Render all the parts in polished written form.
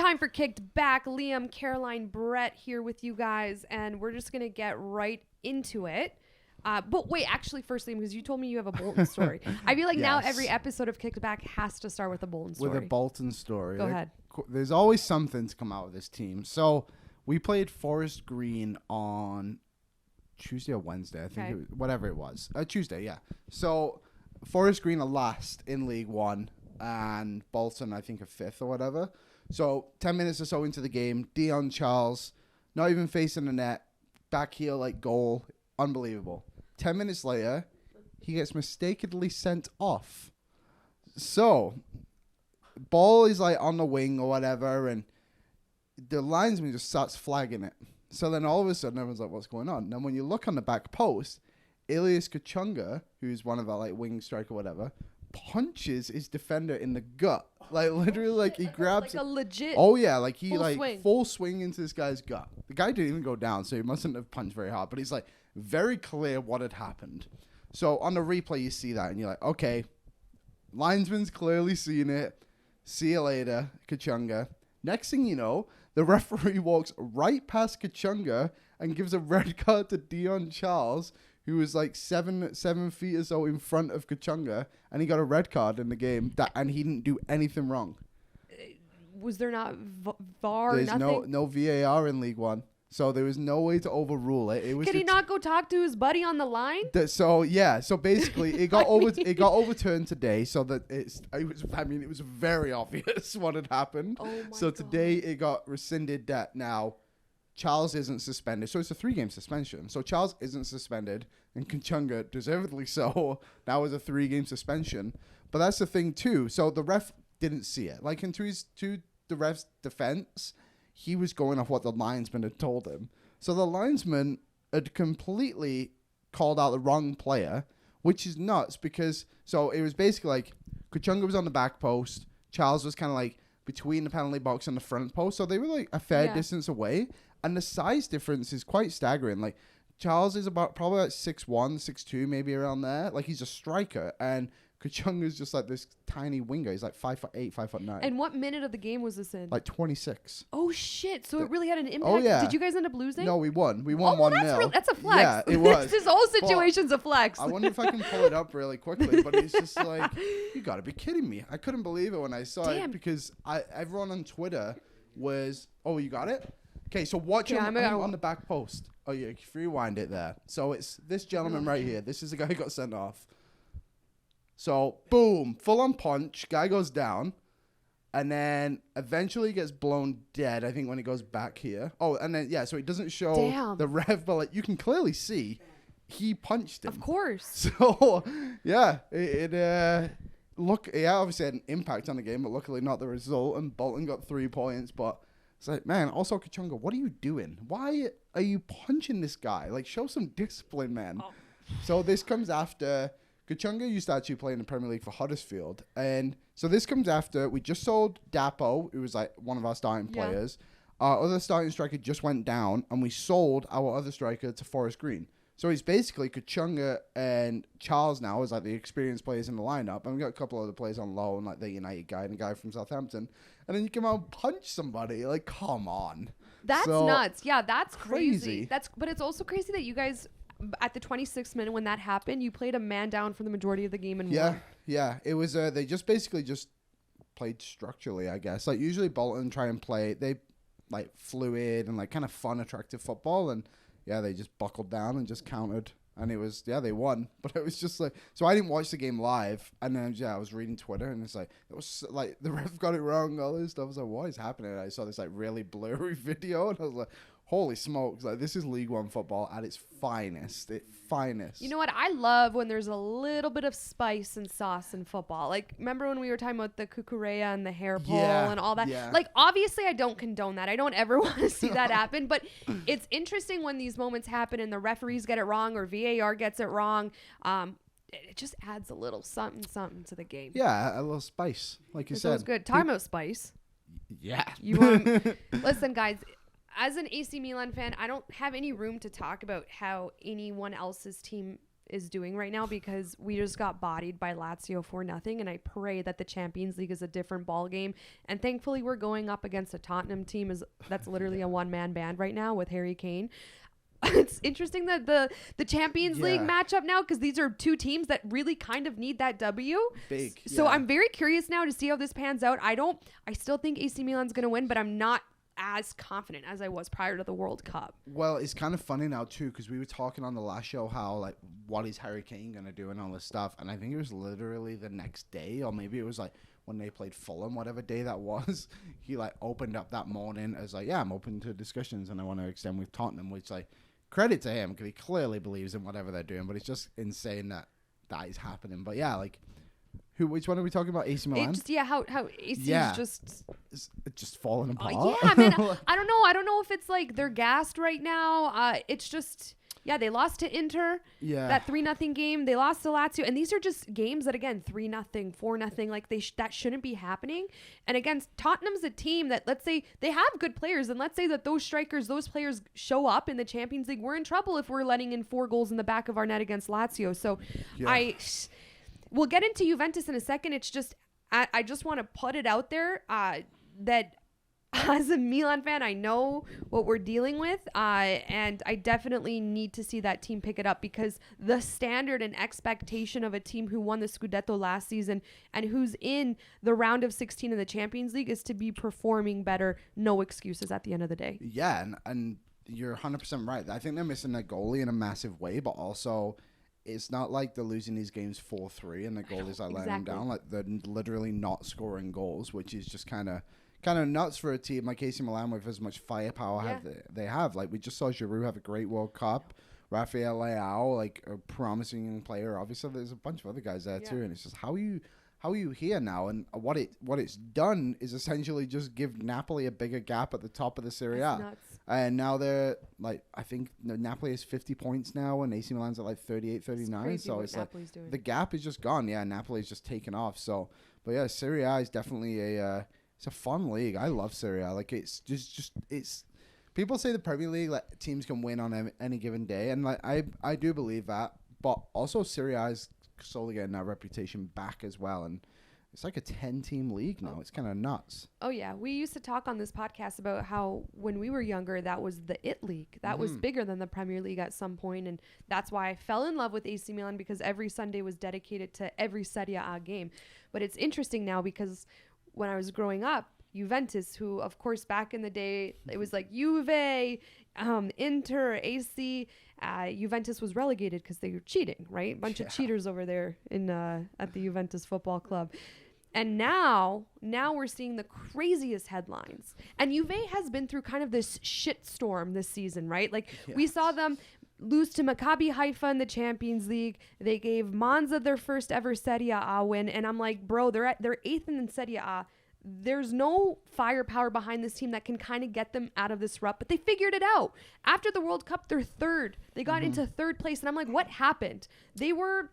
time for Kicked Back. Liam, Caroline, Brett here with you guys, and we're just going to get right into it. But wait, actually, first, Liam, because you told me you have a Bolton story. I feel like now every episode of Kicked Back has to start with a Bolton story. With a Bolton story. Go ahead. There's always something to come out of this team. So we played Forest Green on Tuesday or Wednesday, I think, whatever it was. Tuesday, yeah. So Forest Green are last in League One, and Bolton, I think, are fifth or whatever. So 10 minutes or so into the game, Dion Charles, not even facing the net, back heel like goal, unbelievable. 10 minutes later, he gets mistakenly sent off. So ball is like on the wing or whatever, and the linesman just starts flagging it. So then all of a sudden, everyone's like, what's going on? And then when you look on the back post, Ilias Kachunga, who's one of our like wing strike or whatever, punches his defender in the gut. Like literally, like he grabs like a legit. Oh yeah, like he full full swing into this guy's gut. The guy didn't even go down, so he mustn't have punched very hard. But he's like very clear what had happened. So on the replay, you see that, and you're like, okay, linesman's clearly seen it. See you later, Kachunga. Next thing you know, the referee walks right past Kachunga and gives a red card to Dion Charles, who was like 7 feet or so in front of Kachunga, and he got a red card in the game, and he didn't do anything wrong. Was there not VAR? There's nothing? no VAR in League One, so there was no way to overrule it. Could he not go talk to his buddy on the line? So basically it got it got overturned today, so that it was very obvious what had happened. Oh my so God. Today it got rescinded that now Charles isn't suspended. So it's a 3-game suspension. So Charles isn't suspended, and Kachunga, deservedly so, now is a 3-game suspension. But that's the thing too. So the ref didn't see it. Like to the ref's defense, he was going off what the linesman had told him. So the linesman had completely called out the wrong player, which is nuts because so it was basically like Kachunga was on the back post, Charles was kind of like between the penalty box and the front post, so they were like a fair distance away, and the size difference is quite staggering. Like Charles is probably like 6'1", 6'2", maybe around there. Like he's a striker, and Kachunga's just like this tiny winger. He's like 5'8", 5'9". And what minute of the game was this in? Like 26. Oh shit! So it really had an impact. Oh yeah. Did you guys end up losing? No, we won. We won 1-0. That's a flex. Yeah, it was. This whole situation's a flex. I wonder if I can pull it up really quickly, but it's just like, you got to be kidding me. I couldn't believe it when I saw it because everyone on Twitter was, oh, you got it? Okay, so watch him on the back post. Oh, yeah, if you rewind it there. So it's this gentleman right here. This is the guy who got sent off. So, boom, full-on punch. Guy goes down. And then eventually gets blown dead, I think, when he goes back here. Oh, and then, yeah, so it doesn't show the ref, but like, you can clearly see he punched him. Of course. So, yeah, it obviously had an impact on the game, but luckily not the result. And Bolton got 3 points, but it's like, man, also Kachunga, what are you doing? Why are you punching this guy? Like, show some discipline, man. Oh. So this comes after Kachunga used to actually play in the Premier League for Huddersfield. And so this comes after we just sold Dapo, who was like one of our starting players. Our other starting striker just went down, and we sold our other striker to Forest Green. So he's basically Kachunga and Charles now as like the experienced players in the lineup. And we got a couple other players on loan, like the United guy and a guy from Southampton. And then you come out and punch somebody. Like, come on. That's nuts. Yeah, that's crazy. But it's also crazy that you guys, at the 26th minute when that happened, you played a man down for the majority of the game and won. Yeah. It was, they just basically just played structurally, I guess. Like, usually Bolton try and play, they like fluid and like kind of fun, attractive football. And yeah, they just buckled down and just countered. And it was, they won. But it was just like, so I didn't watch the game live. And then, I was reading Twitter and it's like, it was like, the ref got it wrong, all this stuff. I was like, what is happening? And I saw this like really blurry video and I was like, holy smokes, like this is League One football at its finest. You know what? I love when there's a little bit of spice and sauce in football. Like, remember when we were talking about the Cucurella and the hair pull and all that? Yeah. Like, obviously, I don't condone that. I don't ever want to see that happen. But it's interesting when these moments happen and the referees get it wrong or VAR gets it wrong. It just adds a little something to the game. Yeah, a little spice, like you said. Sounds good. Talking about spice. Yeah. Listen, guys. As an AC Milan fan, I don't have any room to talk about how anyone else's team is doing right now, because we just got bodied by Lazio 4-0, and I pray that the Champions League is a different ball game. And thankfully we're going up against a Tottenham team that's literally a one-man band right now with Harry Kane. It's interesting that the Champions League matchup now, because these are two teams that really kind of need that W. Big. So I'm very curious now to see how this pans out. I still think AC Milan's going to win, but I'm not as confident as I was prior to the World Cup. Well, it's kind of funny now too, because we were talking on the last show how, like, what is Harry Kane going to do and all this stuff. And I think it was literally the next day, or maybe it was like when they played Fulham, whatever day that was, he like opened up that morning as like, yeah, I'm open to discussions and I want to extend with Tottenham, which, like, credit to him, because he clearly believes in whatever they're doing, but it's just insane that is happening. But yeah, like, which one are we talking about? AC Milan? How AC is just falling apart. Yeah, man. I don't know if it's like they're gassed right now. It's just, they lost to Inter. Yeah. That 3-0 game. They lost to Lazio. And these are just games that, again, 3-0, 4-0, like that shouldn't be happening. And again, Tottenham's a team that, let's say they have good players, and let's say that those players show up in the Champions League. We're in trouble if we're letting in 4 goals in the back of our net against Lazio. So we'll get into Juventus in a second. It's just, I just want to put it out there that as a Milan fan, I know what we're dealing with, and I definitely need to see that team pick it up, because the standard and expectation of a team who won the Scudetto last season and who's in the round of 16 in the Champions League is to be performing better. No excuses at the end of the day. Yeah, and you're 100% right. I think they're missing a goalie in a massive way, but also it's not like they're losing these games 4-3 and the goalies are letting them down. Like, they're literally not scoring goals, which is just kind of nuts for a team like AC Milan with as much firepower they have. Like, we just saw Giroud have a great World Cup. Rafael Leao, like, a promising young player. Obviously, there's a bunch of other guys there too, and it's just how are you here now? And what it's done is essentially just give Napoli a bigger gap at the top of the Serie A. And now they're like, I think Napoli has 50 points now, and AC Milan's at like 38, 39. So it's like the gap is just gone. Yeah, Napoli's just taken off. So, but yeah, Serie A is definitely it's a fun league. I love Serie A. Like, it's just people say the Premier League, like, teams can win on any given day, and like I do believe that. But also Serie A is slowly getting that reputation back as well, and it's like a 10-team league now. It's kind of nuts. Oh yeah, we used to talk on this podcast about how when we were younger, that was the IT league. That was bigger than the Premier League at some point, and that's why I fell in love with AC Milan, because every Sunday was dedicated to every Serie A game. But it's interesting now, because when I was growing up, Juventus, who of course back in the day it was like Juve, Inter, AC, Juventus was relegated because they were cheating, right? A bunch of cheaters over there in at the Juventus Football Club. And now we're seeing the craziest headlines. And Juve has been through kind of this shitstorm this season, right? Like, we saw them lose to Maccabi Haifa in the Champions League. They gave Monza their first ever Serie A win, and I'm like, bro, they're 8th in Serie A. There's no firepower behind this team that can kind of get them out of this rut, but they figured it out. After the World Cup, they're 3rd. They got into 3rd place, and I'm like, what happened? They were,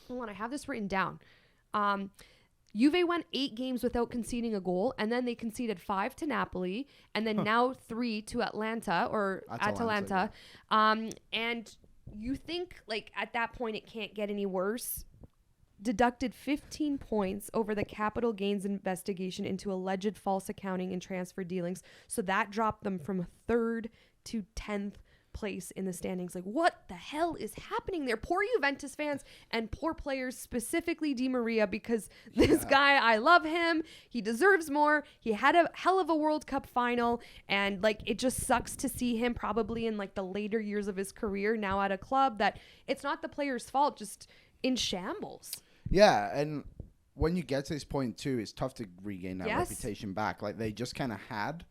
hold on, I have this written down. Juve went 8 games without conceding a goal, and then they conceded 5 to Napoli, and then now 3 to Atalanta. And you think, like, at that point it can't get any worse. Deducted 15 points over the capital gains investigation into alleged false accounting and transfer dealings. So that dropped them from 3rd to 10th place in the standings. Like, what the hell is happening there? Poor Juventus fans and poor players, specifically Di Maria, because this guy, I love him. He deserves more. He had a hell of a World Cup final, and like, it just sucks to see him probably in like the later years of his career now at a club that it's not the player's fault, just in shambles. Yeah, and when you get to this point too, it's tough to regain that reputation back. Like, they just kind of had,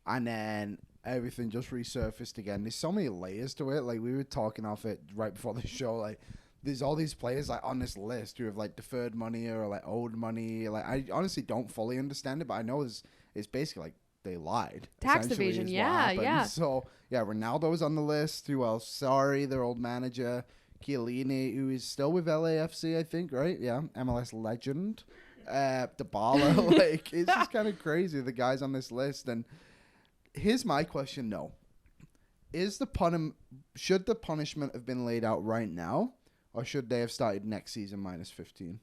and then everything just resurfaced again. There's so many layers to it. Like, we were talking off it right before the show. Like, there's all these players like on this list who have like deferred money or like owed money. Like, I honestly don't fully understand it, but I know it's basically like they lied. Tax evasion, yeah. So yeah, Ronaldo's on the list. Who else? Sorry, their old manager. Chiellini, who is still with LAFC, I think, right? Yeah, MLS legend. Dybala, like, it's just kind of crazy, the guys on this list. And here's my question, though. Should the punishment have been laid out right now, or should they have started next season -15?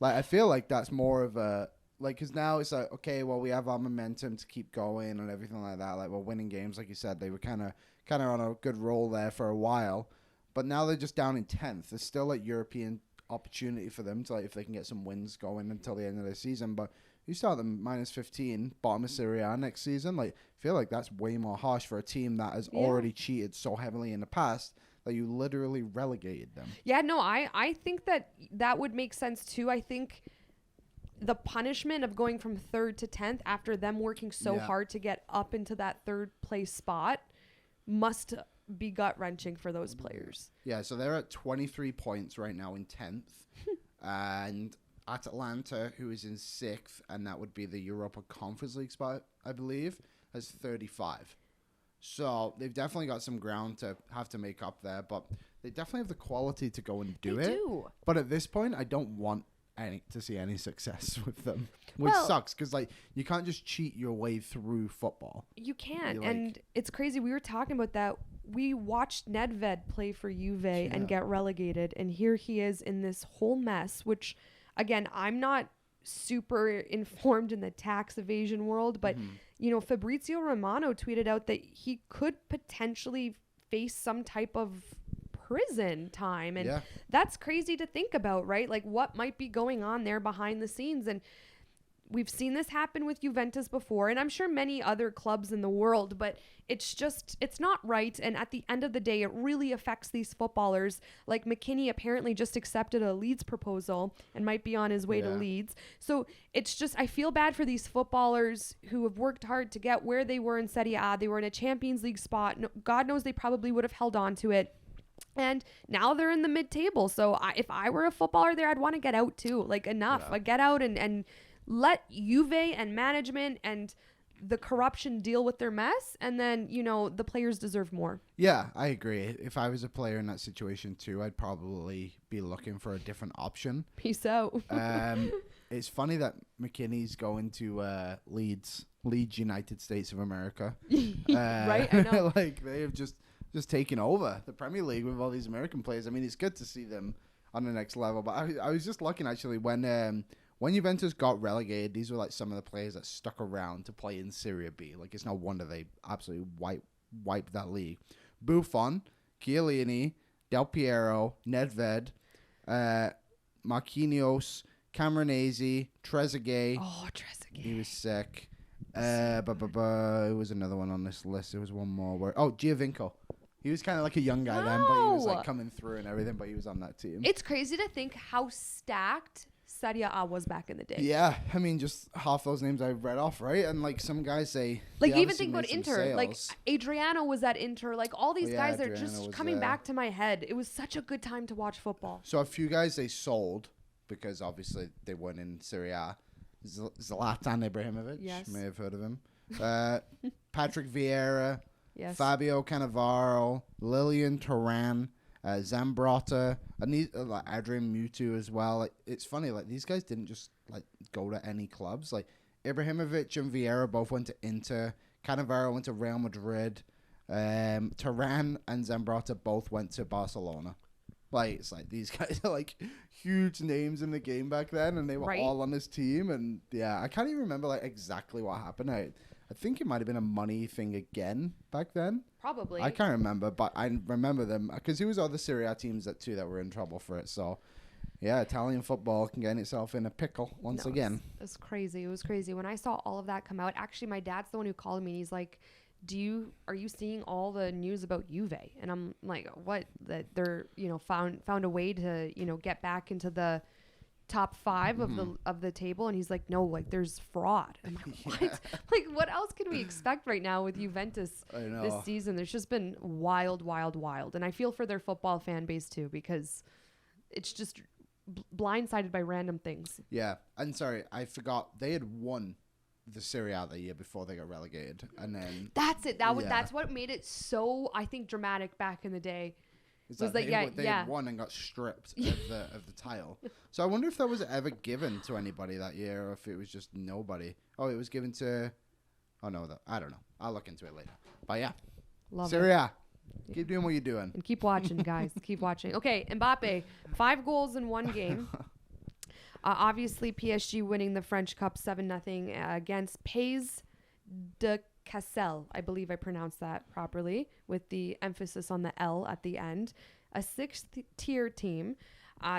Like, I feel like that's more of a like, because now it's like, okay, well, we have our momentum to keep going and everything like that. Like, we're winning games, like you said, they were kind of on a good roll there for a while, but now they're just down in 10th. There's still like European opportunity for them to, like, if they can get some wins going until the end of the season. But you start them -15, bottom of Serie A next season. Like, I feel like that's way more harsh for a team that has already cheated so heavily in the past that you literally relegated them. Yeah, no, I think that would make sense too. I think the punishment of going from 3rd to 10th after them working so hard to get up into that 3rd place spot must be gut-wrenching for those players. Yeah, so they're at 23 points right now in 10th. And Atalanta, who is in 6th, and that would be the Europa Conference League spot, I believe, has 35. So they've definitely got some ground to have to make up there, but they definitely have the quality to go and do it. But at this point, I don't want to see any success with them, which sucks because, like, you can't just cheat your way through football. You can't, and it's crazy. We were talking about that. We watched Nedved play for Juve and get relegated, and here he is in this whole mess, which, again, I'm not super informed in the tax evasion world, but you know, Fabrizio Romano tweeted out that he could potentially face some type of prison time, and that's crazy to think about, right? Like, what might be going on there behind the scenes. And we've seen this happen with Juventus before, and I'm sure many other clubs in the world, but it's not right. And at the end of the day, it really affects these footballers. Like, McKinney apparently just accepted a Leeds proposal and might be on his way to Leeds. So it's just, I feel bad for these footballers who have worked hard to get where they were in Serie A. They were in a Champions League spot. God knows they probably would have held on to it. And now they're in the mid-table. So if I were a footballer there, I'd want to get out too. Like, enough. Like, get out and let Juve and management and the corruption deal with their mess. And then, you know, the players deserve more. Yeah, I agree. If I was a player in that situation too, I'd probably be looking for a different option. Peace out. It's funny that McKinney's going to Leeds United States of America. Right? I know. Like, they have just taking over the Premier League with all these American players. I mean, it's good to see them on the next level. But I was just looking, actually, when Juventus got relegated, these were like some of the players that stuck around to play in Serie B. Like, it's no wonder they absolutely wiped that league. Buffon, Chiellini, Del Piero, Nedved, Marquinhos, Camoranesi, Trezeguet. Oh, Trezeguet. He was sick. It was another one on this list. There was one more. Giovinco. He was kind of like a young guy then, but he was like coming through and everything, but he was on that team. It's crazy to think how stacked Serie A was back in the day. Yeah, I mean, just half those names I read off, right? And like some guys say, like, even think about Inter. Sales. Like Adriano was at Inter. Like all these guys are just coming back to my head. It was such a good time to watch football. So a few guys they sold because obviously they weren't in Serie A. Zlatan Ibrahimovic, yes. You may have heard of him. Patrick Vieira, yes. Fabio Cannavaro, Lilian Thuram, Zambrotta, and these, Adrian Mutu as well. Like, it's funny, like, these guys didn't just like go to any clubs. Like, Ibrahimovic and Vieira both went to Inter. Cannavaro went to Real Madrid. Thuram and Zambrotta both went to Barcelona. Like, it's like these guys are like huge names in the game back then, and they were all on this team. And yeah, I can't even remember like exactly what happened. I think it might have been a money thing again back then. Probably. I can't remember, but I remember them because there was other Serie A teams that were in trouble for it. So yeah, Italian football can get itself in a pickle once again. It's crazy. It was crazy when I saw all of that come out. Actually, my dad's the one who called me. He's like, are you seeing all the news about Juve? And I'm like, what? That they're, found a way to, get back into the top 5 of the table. And he's like, no, like there's fraud. I'm like, what? Yeah. Like, what else can we expect right now with Juventus this season? There's just been wild. And I feel for their football fan base too, because it's just blindsided by random things. Yeah. And sorry, I forgot they had won the Serie A the year before they got relegated, and then that's it. That's what made it so, I think, dramatic back in the day. They had won and got stripped of the title. So I wonder if that was ever given to anybody that year, or if it was just nobody. Oh, it was given to. Oh no, I don't know. I'll look into it later. But yeah, Serie A. Keep doing what you're doing. And keep watching, guys. Keep watching. Okay, Mbappe, 5 goals in one game. Obviously, PSG winning the French Cup 7-0 against Pays de Cassel. I believe I pronounced that properly with the emphasis on the L at the end. A 6th-tier team.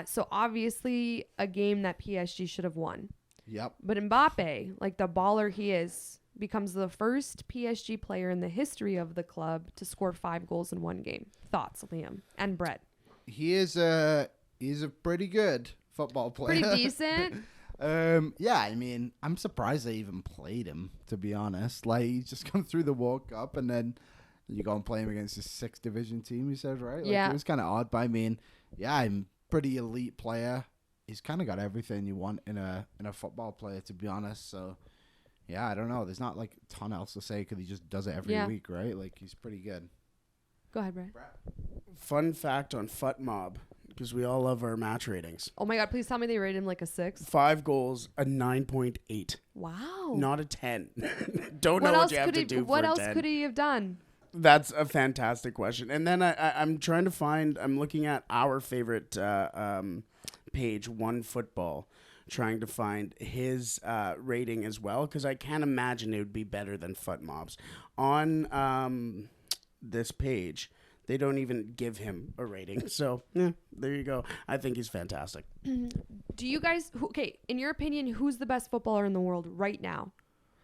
So obviously a game that PSG should have won. Yep. But Mbappe, like the baller he is, becomes the first PSG player in the history of the club to score 5 goals in one game. Thoughts, Liam and Brett? He's a pretty good football player. Pretty decent. Yeah, I mean, I'm surprised they even played him, to be honest. Like, he's just come through the World Cup, and then you go and play him against a 6th division team, you said, right? Like, yeah. It was kind of odd, but I mean, yeah, I'm pretty elite player. He's kind of got everything you want in a football player, to be honest. So, yeah, I don't know. There's not, like, a ton else to say because he just does it every week, right? Like, he's pretty good. Go ahead, Brett. Fun fact on FUTMob, because we all love our match ratings. Oh, my God. Please tell me they rated him like a 6. 5 goals, a 9.8. Wow. Not a 10. Don't know what you have to do for a 10. What else could he have done? That's a fantastic question. And then I'm trying to find, I'm looking at our favorite page, OneFootball, trying to find his rating as well, because I can't imagine it would be better than FUTMob's. On this page, they don't even give him a rating. So, yeah, there you go. I think he's fantastic. Do you guys, okay, in your opinion, who's the best footballer in the world right now?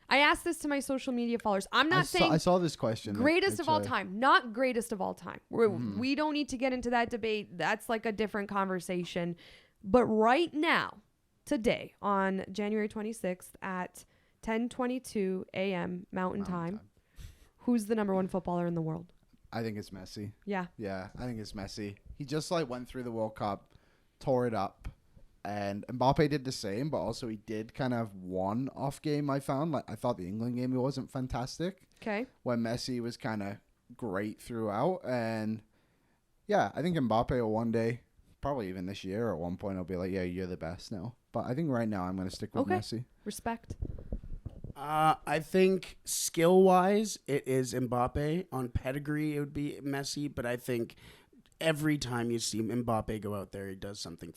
I asked this to my social media followers. I'm not saying I saw this question. Greatest of all time. Not greatest of all time. We don't need to get into that debate. That's like a different conversation. But right now, today, on January 26th at 10:22 a.m. Mountain Time, who's the number 1 footballer in the world? I think it's Messi. Yeah. Yeah, I think it's Messi. He just like went through the World Cup, tore it up, and Mbappe did the same, but also he did kind of one off game I found. Like I thought the England game, he wasn't fantastic. Okay. When Messi was kind of great throughout. And yeah, I think Mbappe will one day, probably even this year at one point, I'll be like, yeah, you're the best now. But I think right now I'm going to stick with Messi. Respect. I think skill-wise, it is Mbappe. On pedigree, it would be Messi. But I think every time you see Mbappe go out there, he does something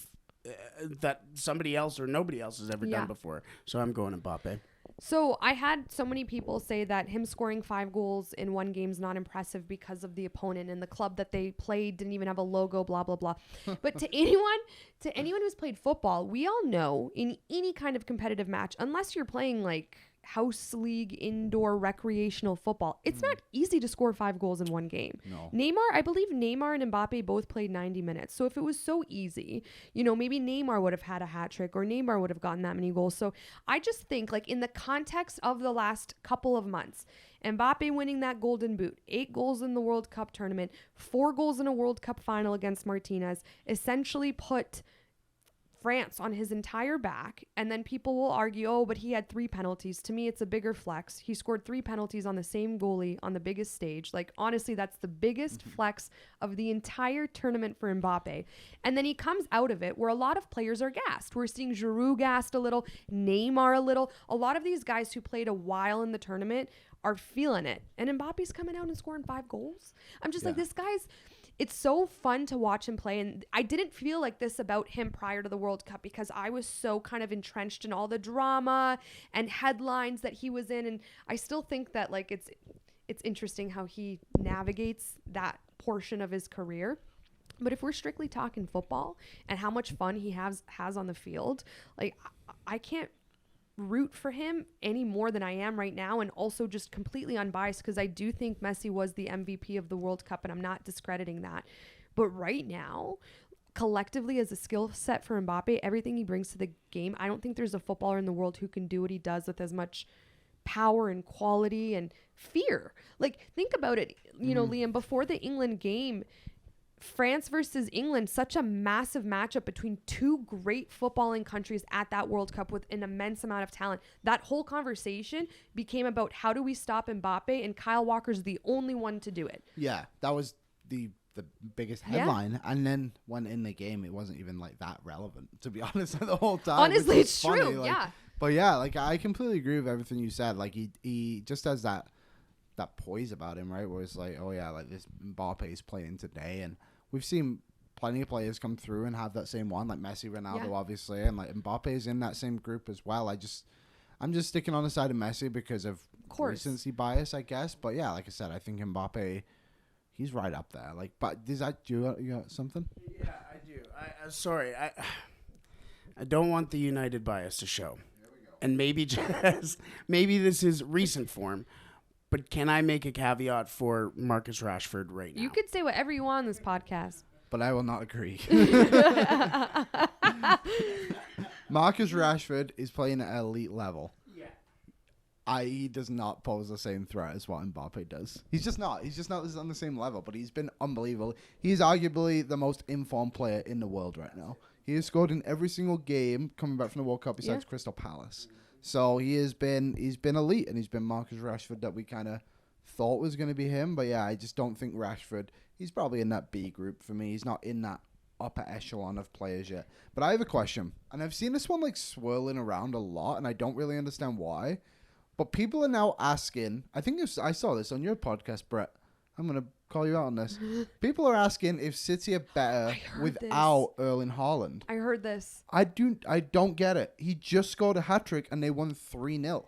that somebody else or nobody else has ever done before. So I'm going Mbappe. So I had so many people say that him scoring 5 goals in one game is not impressive because of the opponent, and the club that they played didn't even have a logo, blah, blah, blah. But to anyone who's played football, we all know in any kind of competitive match, unless you're playing like house league indoor recreational football, it's not easy to score 5 goals in one game. No. I believe Neymar and Mbappe both played 90 minutes. So if it was so easy, maybe Neymar would have had a hat trick or Neymar would have gotten that many goals. So I just think like in the context of the last couple of months, Mbappe winning that golden boot, 8 goals in the World Cup tournament, 4 goals in a World Cup final against Martinez, essentially put France on his entire back. And then people will argue, oh, but he had 3 penalties. To me, it's a bigger flex. He scored 3 penalties on the same goalie on the biggest stage. Like, honestly, that's the biggest flex of the entire tournament for Mbappe. And then he comes out of it where a lot of players are gassed. We're seeing Giroud gassed a little, Neymar a little. A lot of these guys who played a while in the tournament are feeling it. And Mbappe's coming out and scoring 5 goals. I'm just like, this guy's... It's so fun to watch him play. And I didn't feel like this about him prior to the World Cup because I was so kind of entrenched in all the drama and headlines that he was in. And I still think that like it's interesting how he navigates that portion of his career. But if we're strictly talking football and how much fun he has on the field, like I can't root for him any more than I am right now, and also just completely unbiased because I do think Messi was the MVP of the World Cup and I'm not discrediting that. But right now, collectively as a skill set for Mbappe, everything he brings to the game, I don't think there's a footballer in the world who can do what he does with as much power and quality and fear. Like think about it, Liam, before the England game, France versus England, such a massive matchup between 2 great footballing countries at that World Cup with an immense amount of talent. That whole conversation became about how do we stop Mbappe, and Kyle Walker's the only one to do it. Yeah, that was the biggest headline. Yeah. And then when in the game, it wasn't even like that relevant, to be honest, the whole time. Honestly, it's funny. true. Like, yeah. But yeah, like I completely agree with everything you said. Like he just has that that poise about him, right? Where it's like, oh yeah, like this Mbappe is playing today, and we've seen plenty of players come through and have that same one, like Messi, Ronaldo, obviously, and like Mbappe is in that same group as well. I'm just sticking on the side of Messi because of recency bias, I guess. But yeah, like I said, I think Mbappe, he's right up there. Like, but does that do you got something? Yeah, I do. Sorry, I don't want the United bias to show, and maybe this is recent form. But can I make a caveat for Marcus Rashford right now? You could say whatever you want on this podcast. But I will not agree. Marcus Rashford is playing at elite level. Yeah. He does not pose the same threat as what Mbappe does. He's just not on the same level, but he's been unbelievable. He's arguably the most informed player in the world right now. He has scored in every single game coming back from the World Cup besides Crystal Palace. So he's been elite, and he's been Marcus Rashford that we kind of thought was going to be him. But yeah, I just don't think Rashford, he's probably in that B group for me. He's not in that upper echelon of players yet. But I have a question, and I've seen this one like swirling around a lot, and I don't really understand why. But people are now asking, I I saw this on your podcast, Brett. I'm going to call you out on this. People are asking if City are better without Erling Haaland. I heard this. I don't get it. He just scored a hat-trick and they won 3-0.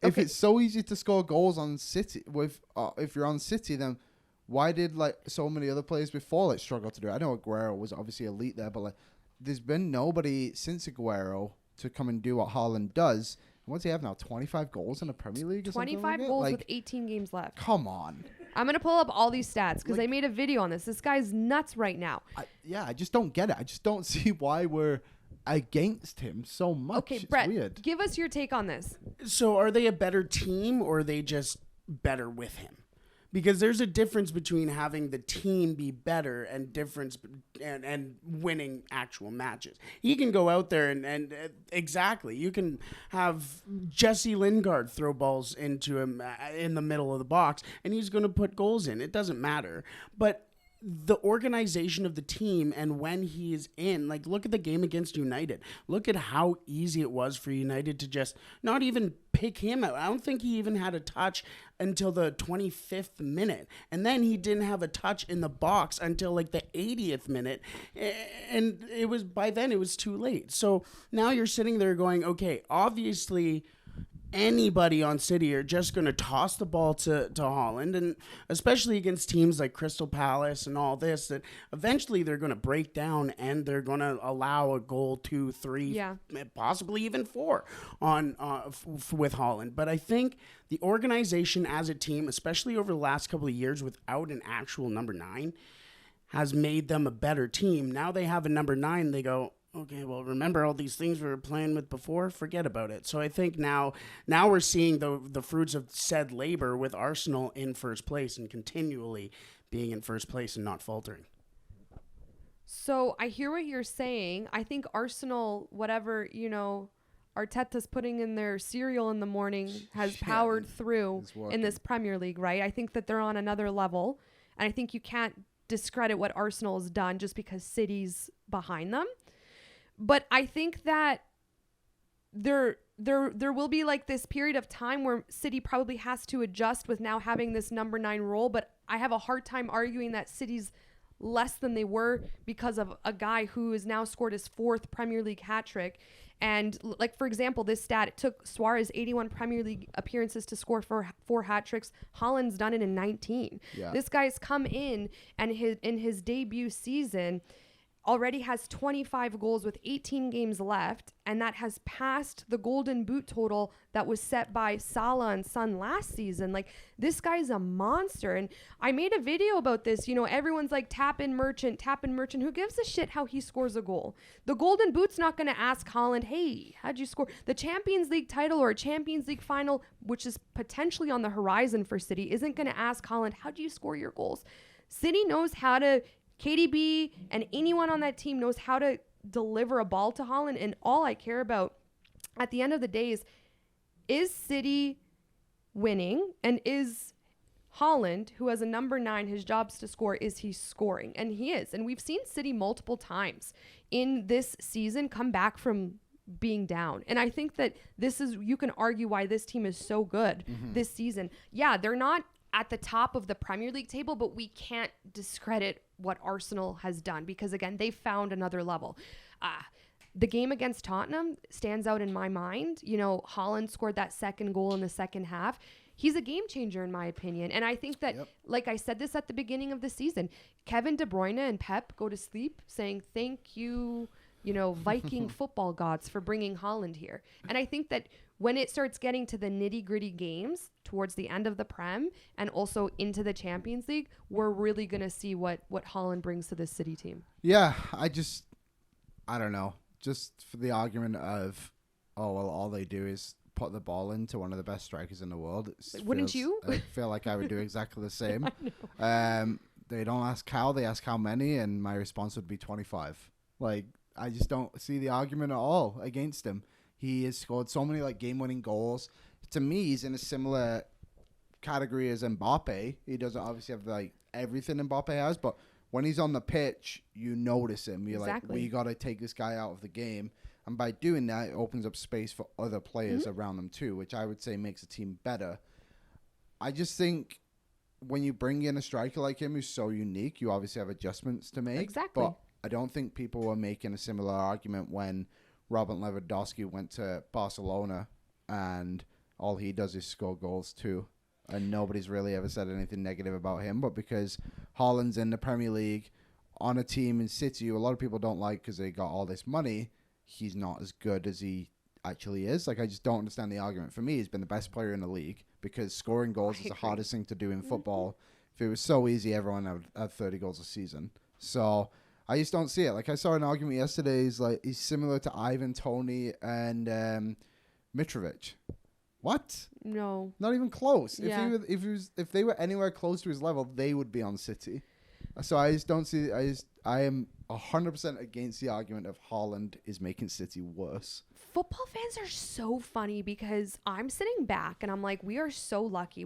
If it's so easy to score goals on City, if you're on City, then why did like so many other players before like struggle to do it? I know Aguero was obviously elite there, but like there's been nobody since Aguero to come and do what Haaland does. What's he have now? 25 goals in the Premier League or 25 something like goals like, with 18 games left. Come on. I'm going to pull up all these stats because I made a video on this. This guy's nuts right now. I just don't get it. I just don't see why we're against him so much. Okay, it's Brett, weird. Give us your take on this. So are they a better team or are they just better with him? Because there's a difference between having the team be better and winning actual matches. He can go out there and exactly. You can have Jesse Lingard throw balls into him in the middle of the box, and he's going to put goals in. It doesn't matter. But the organization of the team and when he is in, like, look at the game against United. Look at how easy it was for United to just not even pick him out. I don't think he even had a touch until the 25th minute. And then he didn't have a touch in the box until like the 80th minute. And by then it was too late. So now you're sitting there going, okay, obviously anybody on City are just going to toss the ball to Haaland, and especially against teams like Crystal Palace and all this, that eventually they're going to break down and they're going to allow a goal, 2, 3, possibly even 4 on with Haaland. But I think the organization as a team, especially over the last couple of years without an actual number 9, has made them a better team. Now they have a number 9, they go, okay, well, remember all these things we were playing with before? Forget about it. So I think now we're seeing the fruits of said labor with Arsenal in first place and continually being in first place and not faltering. So I hear what you're saying. I think Arsenal, whatever, Arteta's putting in their cereal in the morning has powered through in this Premier League, right? I think that they're on another level. And I think you can't discredit what Arsenal has done just because City's behind them. But I think that there will be like this period of time where City probably has to adjust with now having this number 9 role. But I have a hard time arguing that City's less than they were because of a guy who has now scored his 4th Premier League hat trick. And like, for example, this stat, it took Suarez 81 Premier League appearances to score 4 hat tricks. Haaland's done it in 19. Yeah. This guy's come in and in his debut season already has 25 goals with 18 games left, and that has passed the golden boot total that was set by Salah and Son last season. Like, this guy's a monster. And I made a video about this. Everyone's like, tap in Merchant. Who gives a shit how he scores a goal? The golden boot's not going to ask Haaland, hey, how'd you score? The Champions League title or a Champions League final, which is potentially on the horizon for City, isn't going to ask Haaland, how'd you score your goals? City knows how to, KDB and anyone on that team knows how to deliver a ball to Haaland, and all I care about at the end of the day is City winning, and is Haaland, who has a number 9, his job's to score, is he scoring? And he is. And we've seen City multiple times in this season come back from being down. And I think that you can argue why this team is so good this season. Yeah, they're not at the top of the Premier League table, but we can't discredit what Arsenal has done because, again, they found another level. The game against Tottenham stands out in my mind. You know, Haaland scored that second goal in the second half. He's a game changer in my opinion. And I think that, like I said this at the beginning of the season, Kevin De Bruyne and Pep go to sleep saying, thank you, Viking football gods for bringing Haaland here. And I think that when it starts getting to the nitty-gritty games towards the end of the Prem and also into the Champions League, we're really going to see what Haaland brings to this City team. Yeah, I don't know. Just for the argument of, all they do is put the ball into one of the best strikers in the world. Wouldn't you? I feel like I would do exactly the same. I know. They don't ask how, they ask how many, and my response would be 25. Like, I just don't see the argument at all against him. He has scored so many game-winning goals. To me, he's in a similar category as Mbappe. He doesn't obviously have everything Mbappe has, but when he's on the pitch, you notice him. You're like, we got to take this guy out of the game. And by doing that, it opens up space for other players around them too, which I would say makes the team better. I just think when you bring in a striker like him who's so unique, you obviously have adjustments to make. Exactly. But I don't think people were making a similar argument when Robert Lewandowski went to Barcelona and all he does is score goals too. And nobody's really ever said anything negative about him. But because Haaland's in the Premier League on a team in City who a lot of people don't like because they got all this money, he's not as good as he actually is. I just don't understand the argument. For me, he's been the best player in the league because scoring goals is the hardest thing to do in football. If it was so easy, everyone would have 30 goals a season. So I just don't see it. I saw an argument yesterday. He's similar to Ivan Toney and Mitrovic. What? No. Not even close. Yeah. If they were anywhere close to his level, they would be on City. So I just don't see. I am 100% against the argument of Haaland is making City worse. Football fans are so funny because I'm sitting back and I'm like, we are so lucky.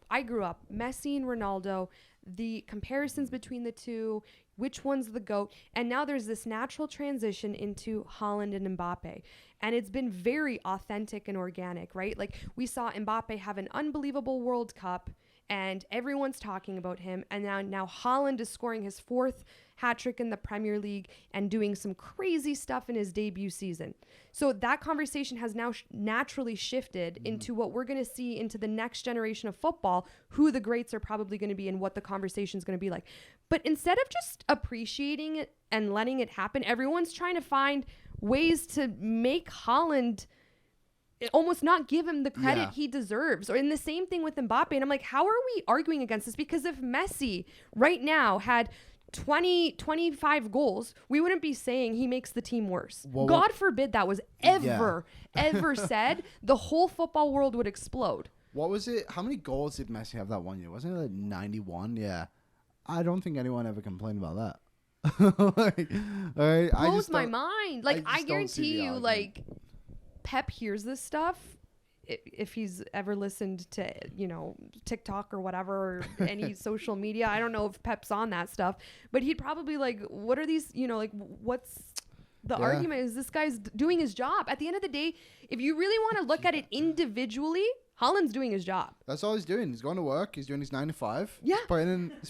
I grew up Messi and Ronaldo, the comparisons between the two, which one's the GOAT, and now there's this natural transition into Haaland and Mbappe. And it's been very authentic and organic, right? We saw Mbappe have an unbelievable World Cup and everyone's talking about him. And now Haaland is scoring his 4th hat-trick in the Premier League and doing some crazy stuff in his debut season. So that conversation has now naturally shifted into what we're going to see into the next generation of football, who the greats are probably going to be and what the conversation is going to be like. But instead of just appreciating it and letting it happen, everyone's trying to find ways to make Haaland almost not give him the credit he deserves. Or in the same thing with Mbappe. And I'm like, how are we arguing against this? Because if Messi right now had 25 goals, we wouldn't be saying he makes the team worse. God forbid that was ever said. The whole football world would explode. What was it? How many goals did Messi have that one year? Wasn't it 91? Yeah. I don't think anyone ever complained about that. Blows my mind. I guarantee you, Pep hears this stuff if he's ever listened to, TikTok or whatever, or any social media. I don't know if Pep's on that stuff, but he'd probably what are these, what's the argument? Is this guy's doing his job? At the end of the day, if you really want to look at it individually, Haaland's doing his job. That's all he's doing. He's going to work. He's doing his 9 to 5. Yeah. He's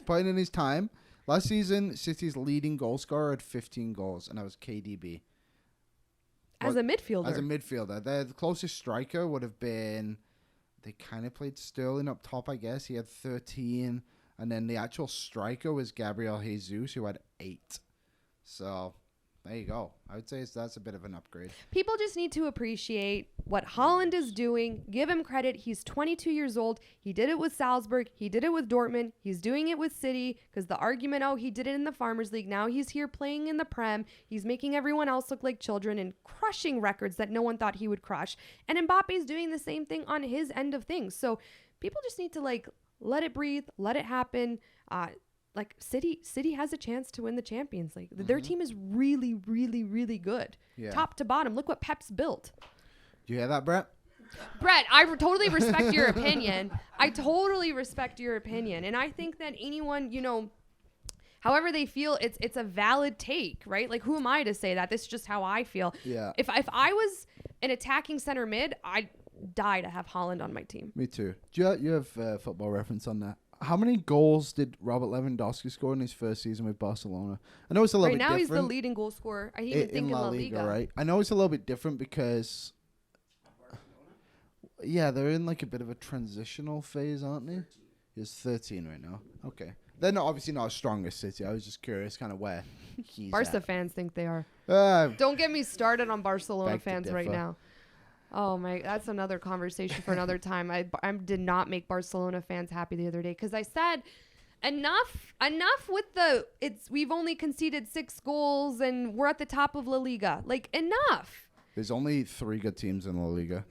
putting in his time. Last season, City's leading goal scorer had 15 goals, and that was KDB. As a midfielder. The closest striker would have been, they kind of played Sterling up top, I guess. He had 13. And then the actual striker was Gabriel Jesus, who had 8. So there you go. I would say that's a bit of an upgrade. People just need to appreciate what Haaland is doing. Give him credit. He's 22 years old. He did it with Salzburg. He did it with Dortmund. He's doing it with City because the argument, he did it in the Farmers League. Now he's here playing in the Prem. He's making everyone else look like children and crushing records that no one thought he would crush. And Mbappe's doing the same thing on his end of things. So people just need to let it breathe, let it happen. City has a chance to win the Champions League. Their team is really, really, really good. Yeah. Top to bottom. Look what Pep's built. Do you hear that, Brett? Brett, I totally respect your opinion. And I think that anyone, however they feel, it's a valid take, right? Like, who am I to say that? This is just how I feel. Yeah. If I was an attacking center mid, I'd die to have Haaland on my team. Me too. Do you have Football Reference on that? How many goals did Robert Lewandowski score in his first season with Barcelona? I know it's a little bit different. Right now, he's the leading goal scorer. I even think in La Liga. Right? I know it's a little bit different because, yeah, they're in like a bit of a transitional phase, aren't they? He's 13 right now. Okay. They're obviously not as strong as City. I was just curious kind of where he's Barca at. fans think they are. Don't get me started on Barcelona fans right now. Oh my, that's another conversation for another time. I did not make Barcelona fans happy the other day because I said enough with we've only conceded 6 goals and we're at the top of La Liga. Like, enough. There's only 3 good teams in La Liga.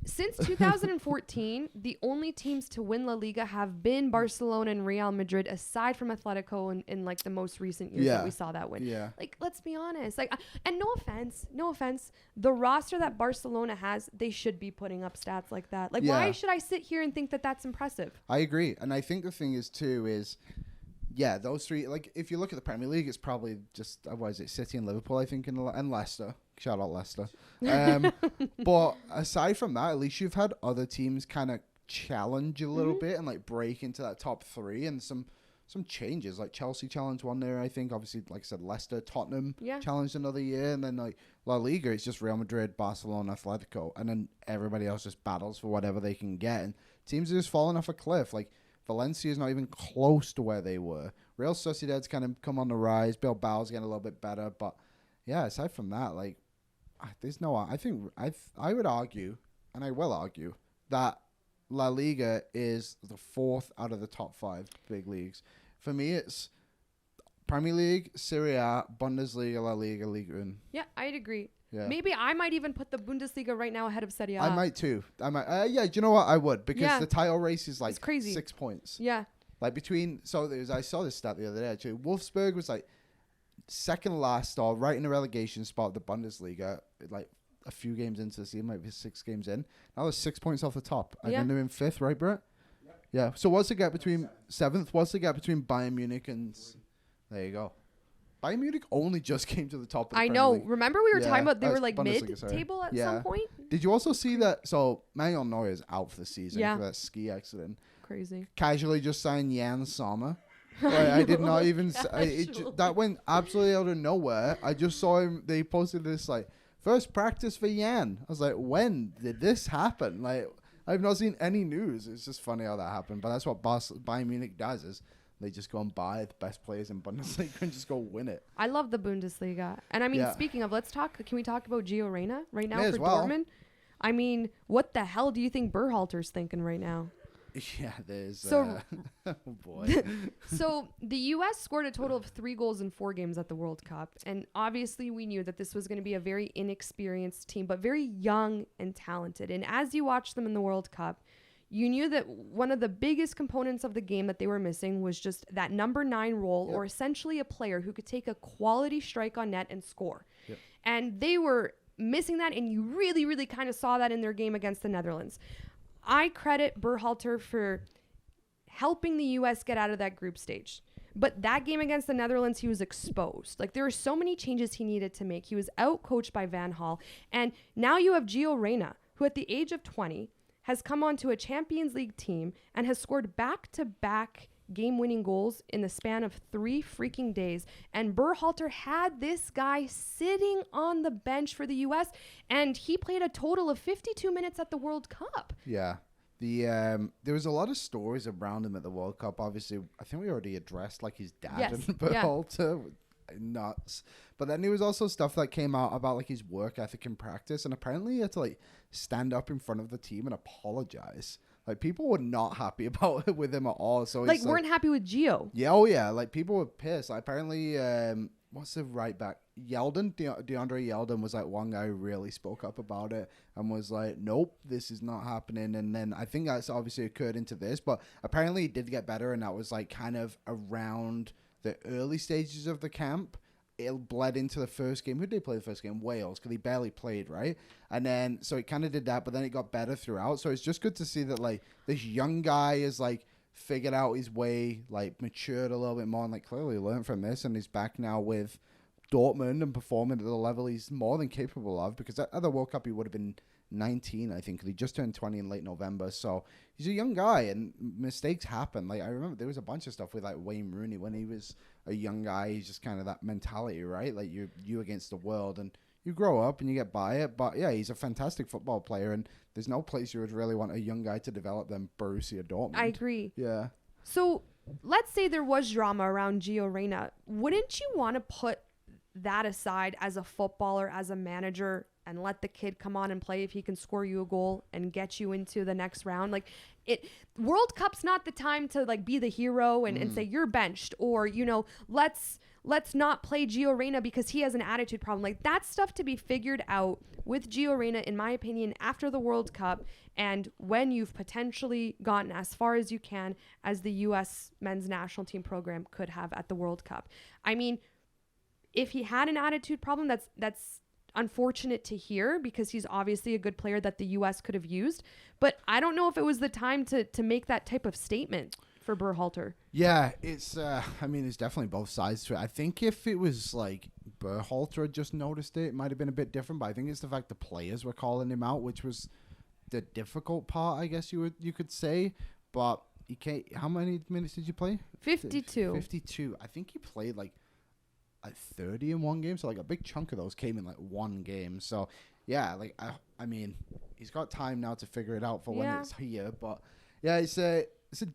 Since 2014, the only teams to win La Liga have been Barcelona and Real Madrid, aside from Atletico in like the most recent years that we saw that win. Yeah. Like, let's be honest. Like, and no offense, the roster that Barcelona has, they should be putting up stats like that. Like, why should I sit here and think that that's impressive? I agree, and I think the thing is too yeah, those 3. Like, if you look at the Premier League, it's probably just what is it, City and Liverpool, I think, and Leicester. Shout out Leicester. But aside from that, at least you've had other teams kind of challenge a little bit and like break into that top 3, and some changes. Like Chelsea challenged one there, I think. Obviously, like I said, Leicester, Tottenham challenged another year, and then like La Liga, it's just Real Madrid, Barcelona, Atletico, and then everybody else just battles for whatever they can get. And teams are just falling off a cliff. Like Valencia is not even close to where they were. Real Sociedad's kind of come on the rise. Bilbao's getting a little bit better, but yeah, aside from that, like there's no. I think I would argue, and I will argue, that La Liga is the 4th out of the top 5 big leagues. For me, it's Premier League, Serie A, Bundesliga, La Liga, Liga 1. Yeah, I'd agree. Yeah. Maybe I might even put the Bundesliga right now ahead of Serie A. I might too. I might. Yeah, do you know what? I would, because the title race is like it's crazy. 6 points. Yeah. Like between, I saw this stat the other day actually. Wolfsburg was like second last or right in the relegation spot of the Bundesliga, like a few games into the season, maybe 6 games in. Now they're 6 points off the top. And then they're in 5th, right, Brett? Yeah. So what's the gap between 7th? What's the gap between Bayern Munich and... There you go. Bayern Munich only just came to the top of the Premier know. League. Remember we were talking about they were like Bundesliga, mid-table at some point? Did you also see that? So Manuel Neuer is out for the season for that ski accident. Crazy. Casually just signed Jan Sommer. I did not even... that went absolutely out of nowhere. I just saw him... They posted this like, first practice for Jan. I was like, when did this happen? Like, I've not seen any news. It's just funny how that happened. But that's what Bayern Munich does is they just go and buy the best players in Bundesliga and just go win it. I love the Bundesliga. And I mean, speaking of, can we talk about Gio Reyna right now for Dortmund? I mean, what the hell do you think Berhalter's thinking right now? Yeah, there's... So, oh, boy. So, the U.S. scored a total of 3 goals in 4 games at the World Cup. And obviously, we knew that this was going to be a very inexperienced team, but very young and talented. And as you watched them in the World Cup, you knew that one of the biggest components of the game that they were missing was just that number 9 role, or essentially a player who could take a quality strike on net and score. Yep. And they were missing that, and you really, really kind of saw that in their game against the Netherlands. I credit Berhalter for helping the U.S. get out of that group stage. But that game against the Netherlands, he was exposed. Like, there were so many changes he needed to make. He was out-coached by Van Gaal. And now you have Gio Reyna, who at the age of 20 has come onto a Champions League team and has scored back-to-back game-winning goals in the span of 3 freaking days. And Berhalter had this guy sitting on the bench for the U.S., and he played a total of 52 minutes at the World Cup. Yeah. There was a lot of stories around him at the World Cup. Obviously, I think we already addressed like his dad and Berhalter. Nuts. But then there was also stuff that came out about like his work ethic in practice, and apparently he had to like stand up in front of the team and apologize. Like, people were not happy about it with him at all. So like, weren't happy with Gio. Yeah, oh yeah. Like, people were pissed. Like, apparently, what's the right back? Yeldon, DeAndre Yeldon was like one guy who really spoke up about it and was like, nope, this is not happening. And then I think that's obviously occurred into this, but apparently it did get better, and that was like kind of around the early stages of the camp. It bled into the first game. Who did they play the first game? Wales, because he barely played, right? And then, so it kind of did that, but then it got better throughout. So it's just good to see that, like, this young guy is, like, figured out his way, like matured a little bit more, and like clearly learned from this, and he's back now with Dortmund and performing at the level he's more than capable of, because at the World Cup he would have been 19, I think. He just turned 20 in late November, so he's a young guy, and mistakes happen. Like, I remember there was a bunch of stuff with like Wayne Rooney when he was a young guy. He's just kind of that mentality, right? Like you against the world, and you grow up and you get by it. But yeah, he's a fantastic football player, and there's no place you would really want a young guy to develop than Borussia Dortmund. I agree. Yeah. So let's say there was drama around Gio Reyna. Wouldn't you want to put that aside as a footballer, as a manager, and let the kid come on and play if he can score you a goal and get you into the next round? Like, World Cup's not the time to like be the hero and say you're benched, or, you know, let's not play Gio Reyna because he has an attitude problem. Like, that's stuff to be figured out with Gio Reyna, in my opinion, after the World Cup, and when you've potentially gotten as far as you can as the U.S. men's national team program could have at the World Cup. I mean, if he had an attitude problem, that's unfortunate to hear, because he's obviously a good player that the U.S. could have used. But I don't know if it was the time to make that type of statement for Berhalter. Yeah, it's I mean, it's definitely both sides to it. I think if it was like Berhalter had just noticed it might have been a bit different, but I think it's the fact the players were calling him out, which was the difficult part, I guess you could say. But you can't. How many minutes did you play? 52. 52. I think he played like 30 in one game, so like a big chunk of those came in like one game. So yeah, like I mean, he's got time now to figure it out for when it's here. But yeah, it's a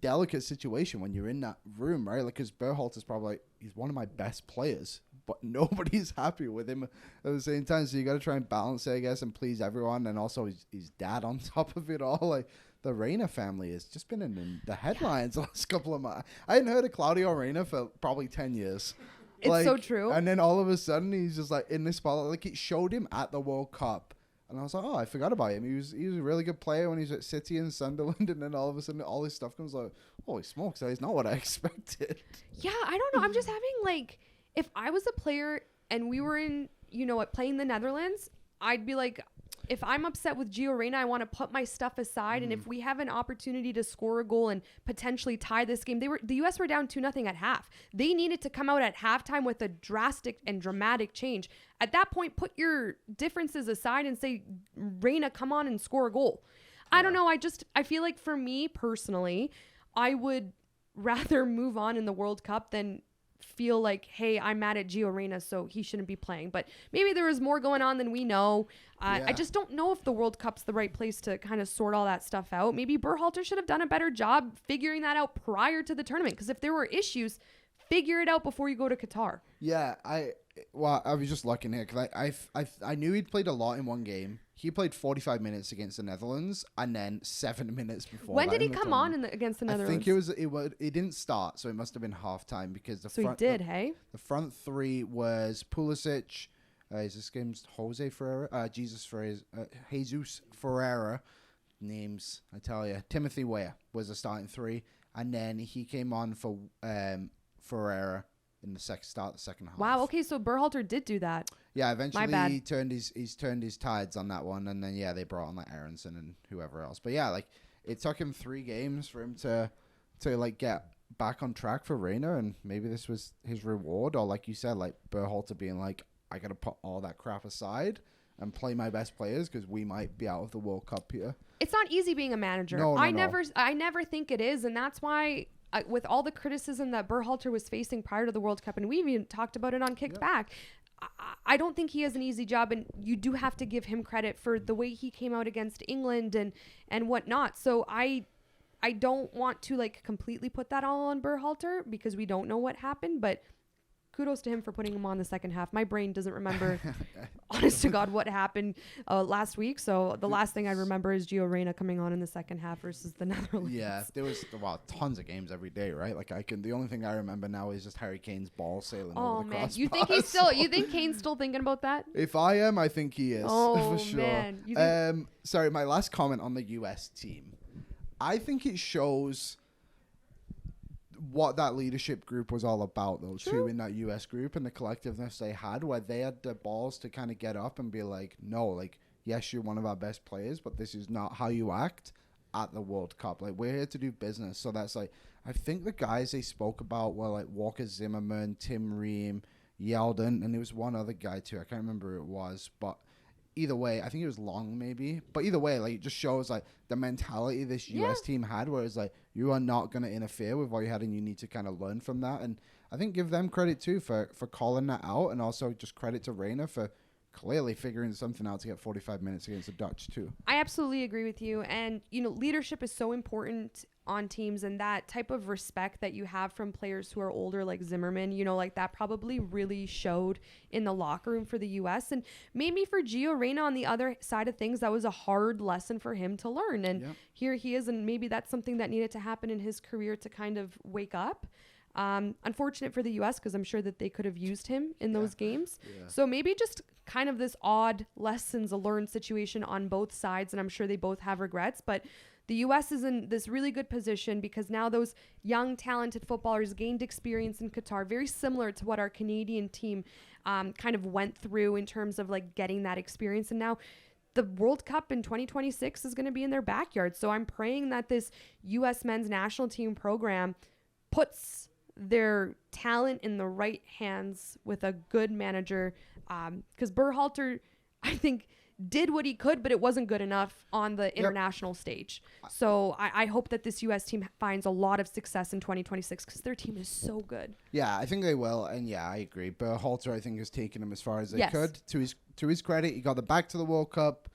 delicate situation when you're in that room, right? Like, because Berhalter's probably like, he's one of my best players, but nobody's happy with him at the same time. So you got to try and balance it, I guess, and please everyone, and also his dad on top of it all. Like, the Reyna family has just been in the headlines the last couple of months. I hadn't heard of Claudio Reyna for probably 10 years. It's like, so true. And then all of a sudden, he's just like in this spotlight. Like, it showed him at the World Cup, and I was like, oh, I forgot about him. He was a really good player when he was at City and Sunderland, and then all of a sudden, all this stuff comes like, holy smokes, that is not what I expected. Yeah, I don't know. I'm just having like, if I was a player and we were in, you know, playing the Netherlands, I'd be like, if I'm upset with Gio Reyna, I want to put my stuff aside. And if we have an opportunity to score a goal and potentially tie this game, the U.S. were down 2-0 at half. They needed to come out at halftime with a drastic and dramatic change. At that point, put your differences aside and say, Reyna, come on and score a goal. I don't know. I feel like for me personally, I would rather move on in the World Cup than feel like, hey, I'm mad at Gio Reyna, so he shouldn't be playing. But maybe there is more going on than we know. I just don't know if the World Cup's the right place to kind of sort all that stuff out. Maybe Berhalter should have done a better job figuring that out prior to the tournament, because if there were issues, figure it out before you go to Qatar. Yeah, I was just looking here because I knew he'd played a lot in one game. He played 45 minutes against the Netherlands, and then 7 minutes before. When did he come on against the Netherlands? I think it didn't start, so it must have been halftime, because the front three was Pulisic. Is this game's Jose Ferreira? Jesus Ferreira. Names, I tell you. Timothy Weah was the starting three, and then he came on for Ferreira in the second half. Wow. Okay, so Berhalter did do that. Yeah, eventually he's turned his tides on that one, and then they brought on like Aronson and whoever else. But yeah, like it took him 3 games for him to like get back on track for Reyna, and maybe this was his reward, or like you said, like Berhalter being like, I gotta put all that crap aside and play my best players because we might be out of the World Cup here. It's not easy being a manager. No. I never think it is, and that's why. With all the criticism that Berhalter was facing prior to the World Cup, and we even talked about it on Kicked Back, I don't think he has an easy job, and you do have to give him credit for the way he came out against England and whatnot. So I don't want to like completely put that all on Berhalter because we don't know what happened, but kudos to him for putting him on the second half. My brain doesn't remember, honest to God, what happened last week. So the last thing I remember is Gio Reyna coming on in the second half versus the Netherlands. Yeah, there was tons of games every day, right? Like the only thing I remember now is just Harry Kane's ball sailing over the crossbar. You think you think Kane's still thinking about that? If I am, I think he is. Oh, for sure. Man. Sorry, my last comment on the US team. I think it shows what that leadership group was all about, those two in that US group, and the collectiveness they had, where they had the balls to kind of get up and be like, no, like, yes, you're one of our best players, but this is not how you act. at the World Cup. Like, we're here to do business. So that's like, I think the guys they spoke about were like Walker Zimmerman, Tim Ream, Yeldon, and there was one other guy too. I can't remember who it was, but either way, I think it was Long maybe. But either way, like, it just shows like the mentality this US team had, where it's like, you are not going to interfere with what you had, and you need to kind of learn from that. And I think give them credit too for calling that out, and also just credit to Reyna for clearly figuring something out to get 45 minutes against the Dutch too. I absolutely agree with you. And, you know, leadership is so important on teams, and that type of respect that you have from players who are older, like Zimmerman, you know, like that probably really showed in the locker room for the US. And maybe for Gio Reyna on the other side of things, that was a hard lesson for him to learn. And here he is, and maybe that's something that needed to happen in his career to kind of wake up. Unfortunate for the US, because I'm sure that they could have used him in those games. So maybe just kind of this odd lessons learned situation on both sides, and I'm sure they both have regrets, but the US is in this really good position because now those young talented footballers gained experience in Qatar, very similar to what our Canadian team kind of went through in terms of like getting that experience. And now the World Cup in 2026 is going to be in their backyard. So I'm praying that this US men's national team program puts their talent in the right hands with a good manager, because Berhalter, I think, did what he could, but it wasn't good enough on the international stage. So I hope that this U.S. team finds a lot of success in 2026 because their team is so good. Yeah, I think they will, and yeah, I agree. Berhalter, I think, has taken them as far as they could. To his credit, he got them back to the World Cup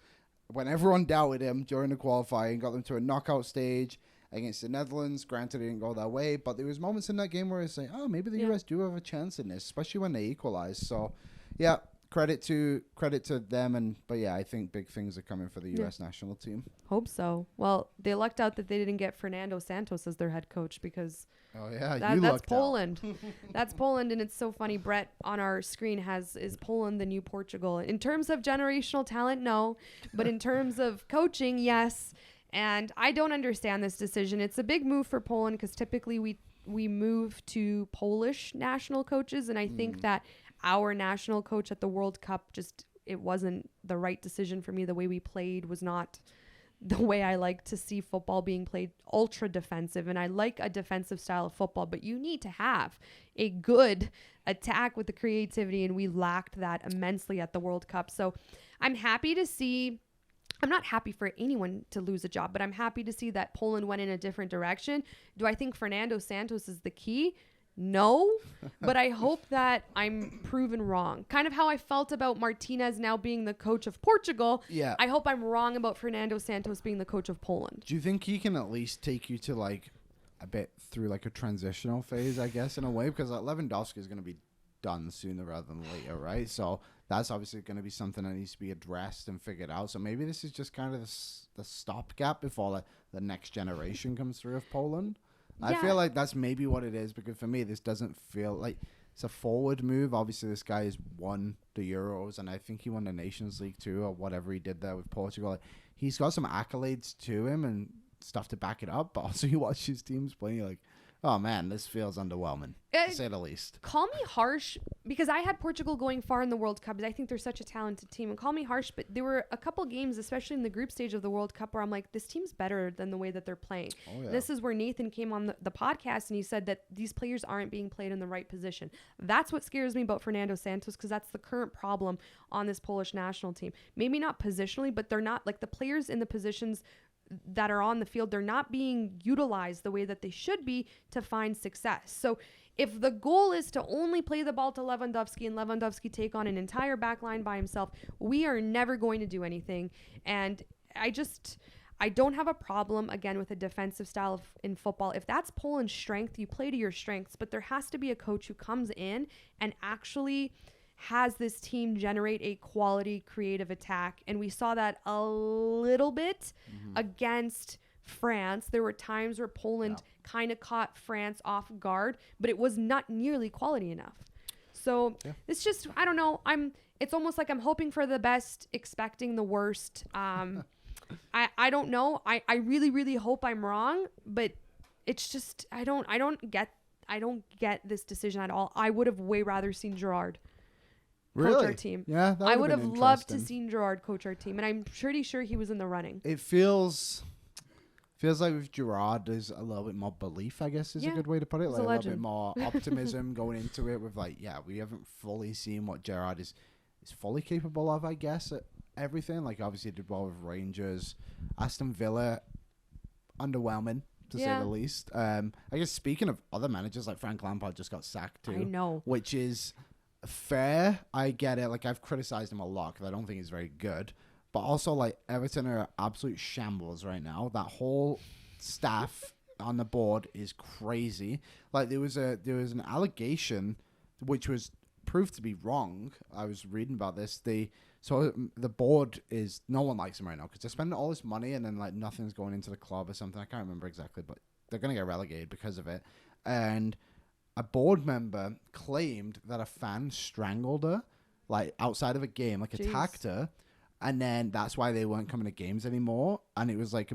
when everyone doubted him during the qualifying, got them to a knockout stage against the Netherlands. Granted, it didn't go that way, but there was moments in that game where it's like, oh, maybe the US do have a chance in this, especially when they equalize. So, yeah, credit to them. But yeah, I think big things are coming for the US national team. Hope so. Well, they lucked out that they didn't get Fernando Santos as their head coach because that's Poland. That's Poland, and it's so funny. Brett on our screen is Poland the new Portugal? In terms of generational talent, no, but in terms of coaching, yes. And I don't understand this decision. It's a big move for Poland because typically we move to Polish national coaches. And I think that our national coach at the World Cup, it wasn't the right decision for me. The way we played was not the way I like to see football being played, ultra defensive. And I like a defensive style of football, but you need to have a good attack with the creativity. And we lacked that immensely at the World Cup. So I'm happy to see... I'm not happy for anyone to lose a job, but I'm happy to see that Poland went in a different direction. Do I think Fernando Santos is the key? No, but I hope that I'm proven wrong. Kind of how I felt about Martinez now being the coach of Portugal. Yeah. I hope I'm wrong about Fernando Santos being the coach of Poland. Do you think he can at least take you to like a bit through like a transitional phase, I guess, in a way? Because Lewandowski is going to be done sooner rather than later, right? So that's obviously going to be something that needs to be addressed and figured out. So maybe this is just kind of the stopgap before the next generation comes through of Poland. Yeah. I feel like that's maybe what it is, because for me, this doesn't feel like it's a forward move. Obviously, this guy has won the Euros, and I think he won the Nations League too, or whatever he did there with Portugal. Like, he's got some accolades to him and stuff to back it up, but also you watch his teams playing, you're like, oh man, this feels underwhelming, to say the least. Call me harsh, because I had Portugal going far in the World Cup, because I think they're such a talented team. And call me harsh, but there were a couple games, especially in the group stage of the World Cup, where I'm like, this team's better than the way that they're playing. Oh, yeah. This is where Nathan came on the podcast, and he said that these players aren't being played in the right position. That's what scares me about Fernando Santos, because that's the current problem on this Polish national team. Maybe not positionally, but they're not, like, the players in the positions that are on the field, they're not being utilized the way that they should be to find success. So if the goal is to only play the ball to Lewandowski and Lewandowski take on an entire back line by himself, we are never going to do anything. And I don't have a problem, again, with a defensive style in football. If that's Poland's strength, you play to your strengths, but there has to be a coach who comes in and actually has this team generate a quality creative attack. And we saw that a little bit against France. There were times where Poland kind of caught France off guard, but it was not nearly quality enough. So it's just, I don't know. It's almost like I'm hoping for the best, expecting the worst. I don't know. I really, really hope I'm wrong, but it's just, I don't get this decision at all. I would have way rather seen Gerrard coach our team. Yeah, I would have loved to seen Gerrard coach our team, and I'm pretty sure he was in the running. It feels, Feels like with Gerrard, there's a little bit more belief, I guess is a good way to put it. Like a little bit more optimism going into it with like, we haven't fully seen what Gerrard is fully capable of, I guess, at everything. Like obviously he did well with Rangers. Aston Villa, underwhelming to say the least. I guess speaking of other managers, like Frank Lampard just got sacked too. I know. Which is fair. I get it. Like I've criticized him a lot because I don't think he's very good. But also, like, Everton are absolute shambles right now. That whole staff on the board is crazy. Like, there was an allegation which was proved to be wrong. I was reading about this. So the board is, no one likes them right now because they're spending all this money and then, like, nothing's going into the club or something. I can't remember exactly, but they're going to get relegated because of it. And a board member claimed that a fan strangled her, like, outside of a game, like, attacked her. And then that's why they weren't coming to games anymore. And it was like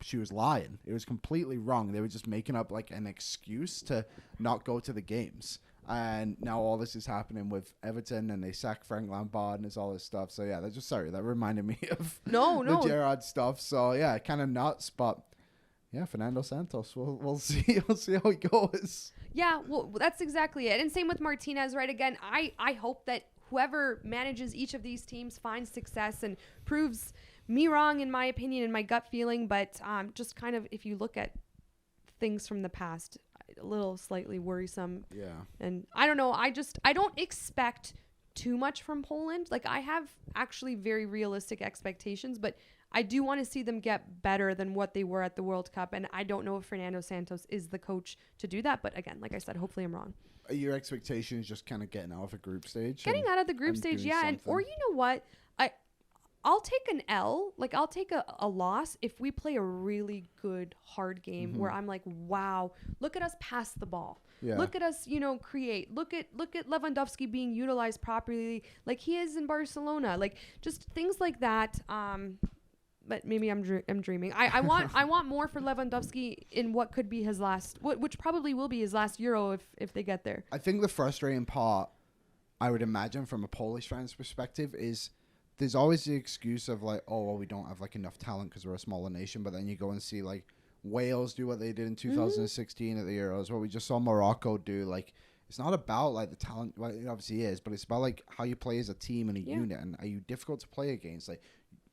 she was lying. It was completely wrong. They were just making up like an excuse to not go to the games. And now all this is happening with Everton and they sack Frank Lampard and there's all this stuff. So yeah, that's just that reminded me of the Gerrard stuff. So yeah, kind of nuts. But yeah, Fernando Santos. We'll see. We'll see how it goes. Yeah, well, that's exactly it. And same with Martinez, right? Again, I hope that whoever manages each of these teams finds success and proves me wrong in my opinion and my gut feeling. But just kind of if you look at things from the past, a little slightly worrisome. Yeah. And I don't know. I don't expect too much from Poland. Like I have actually very realistic expectations, but I do want to see them get better than what they were at the World Cup. And I don't know if Fernando Santos is the coach to do that. But again, like I said, hopefully I'm wrong. Are your expectations just kind of getting out of the group stage? Getting out of the group stage, yeah. And or you know what? I'll take an L. Like I'll take a loss if we play a really good hard game where I'm like, wow, look at us pass the ball. Yeah. Look at us, create. Look at Lewandowski being utilized properly like he is in Barcelona. Like just things like that. But maybe I'm dreaming. I want more for Lewandowski in what could be his last, which probably will be his last Euro if they get there. I think the frustrating part, I would imagine from a Polish fan's perspective, is there's always the excuse of like, oh, well, we don't have like enough talent because we're a smaller nation. But then you go and see like Wales do what they did in 2016 at the Euros, what we just saw Morocco do. Like it's not about like the talent. Well, it obviously is, but it's about like how you play as a team and a unit, and are you difficult to play against? Like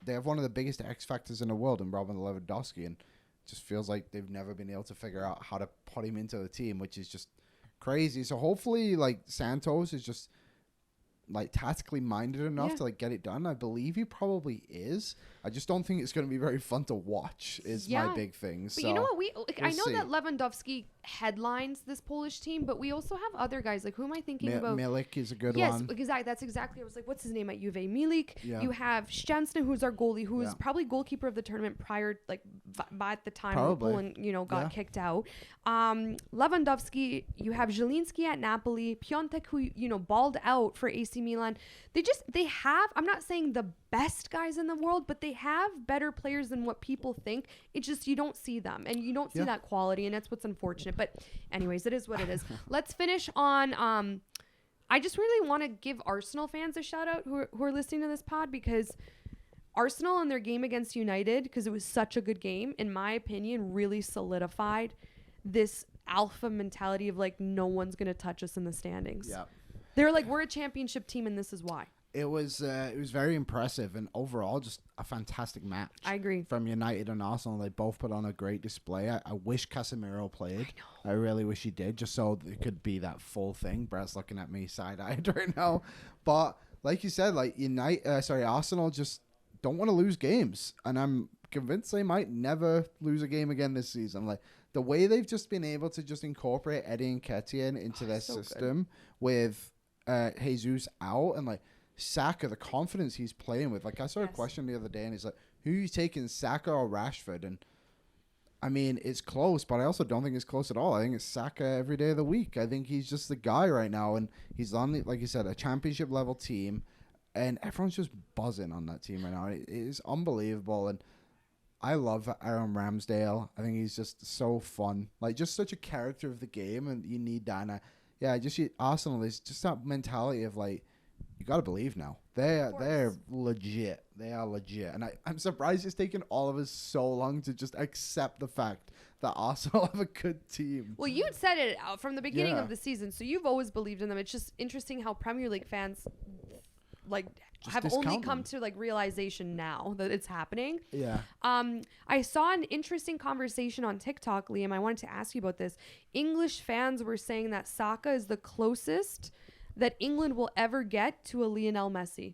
they have one of the biggest X factors in the world in Robin Lewandowski, and it just feels like they've never been able to figure out how to put him into the team, which is just crazy. So hopefully, like Santos is just like tactically minded enough to like get it done. I believe he probably is. I just don't think it's going to be very fun to watch is my big thing. But you know what? I know that Lewandowski headlines this Polish team, but we also have other guys. Like who am I thinking about? Milik is a good one. Yes, exactly. That's exactly. I was like, what's his name at Juve? Milik. Yeah. You have Szczęsny, who's our goalie, who is probably goalkeeper of the tournament prior, like by the time Poland, got kicked out. Lewandowski. You have Zielinski at Napoli. Piontek, who balled out for AC Milan. They have. I'm not saying the best guys in the world, but they have better players than what people think. It's just you don't see them and you don't see that quality, and that's what's unfortunate. But anyways, it is what it is. Let's finish on I just really want to give Arsenal fans a shout out who are listening to this pod, because Arsenal in their game against United, because it was such a good game, in my opinion, really solidified this alpha mentality of like no one's gonna touch us in the standings. Yeah. They're like, we're a championship team and this is why. It was very impressive, and overall just a fantastic match. I agree. From United and Arsenal, they both put on a great display. I wish Casemiro played. I really wish he did, just so it could be that full thing. Brett's looking at me side-eyed right now. But like you said, like Arsenal just don't want to lose games, and I'm convinced they might never lose a game again this season. Like the way they've just been able to just incorporate Eddie Nketiah into their system with Jesus out, and like Saka, the confidence he's playing with. Like I saw a question the other day, and he's like, "Who are you taking, Saka or Rashford?" And I mean, it's close, but I also don't think it's close at all. I think it's Saka every day of the week. I think he's just the guy right now, and he's on, like you said, a championship level team, and everyone's just buzzing on that team right now. It is unbelievable, and I love Aaron Ramsdale. I think he's just so fun, like just such a character of the game, and you need that. And Arsenal is just that mentality of like, you got to believe now. They're legit. They are legit. And I'm surprised it's taken all of us so long to just accept the fact that Arsenal have a good team. Well, you said it from the beginning of the season, so you've always believed in them. It's just interesting how Premier League fans have only come to realization now that it's happening. Yeah. I saw an interesting conversation on TikTok, Liam. I wanted to ask you about this. English fans were saying that Saka is the closest that England will ever get to a Lionel Messi.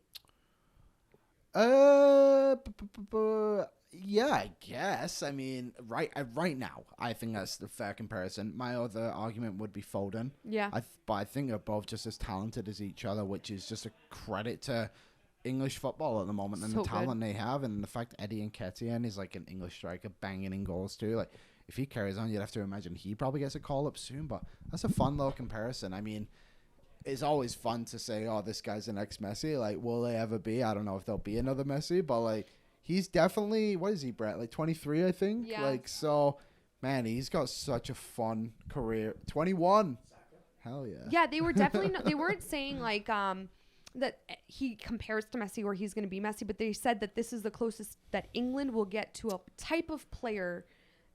Yeah, I guess. I mean, right now, I think that's the fair comparison. My other argument would be Foden. Yeah. But I think they're both just as talented as each other, which is just a credit to English football at the moment and the talent they have, and the fact Eddie Nketiah is like an English striker banging in goals too. Like, if he carries on, you'd have to imagine he probably gets a call up soon. But that's a fun little comparison. I mean, it's always fun to say, oh, this guy's an ex-Messi. Like, will they ever be? I don't know if there'll be another Messi, but like, he's definitely, what is he, Brett? Like 23, I think? Yeah. Like, so, man, he's got such a fun career. 21. Hell yeah. Yeah, they were definitely, they weren't saying like that he compares to Messi or he's going to be Messi, but they said that this is the closest that England will get to a type of player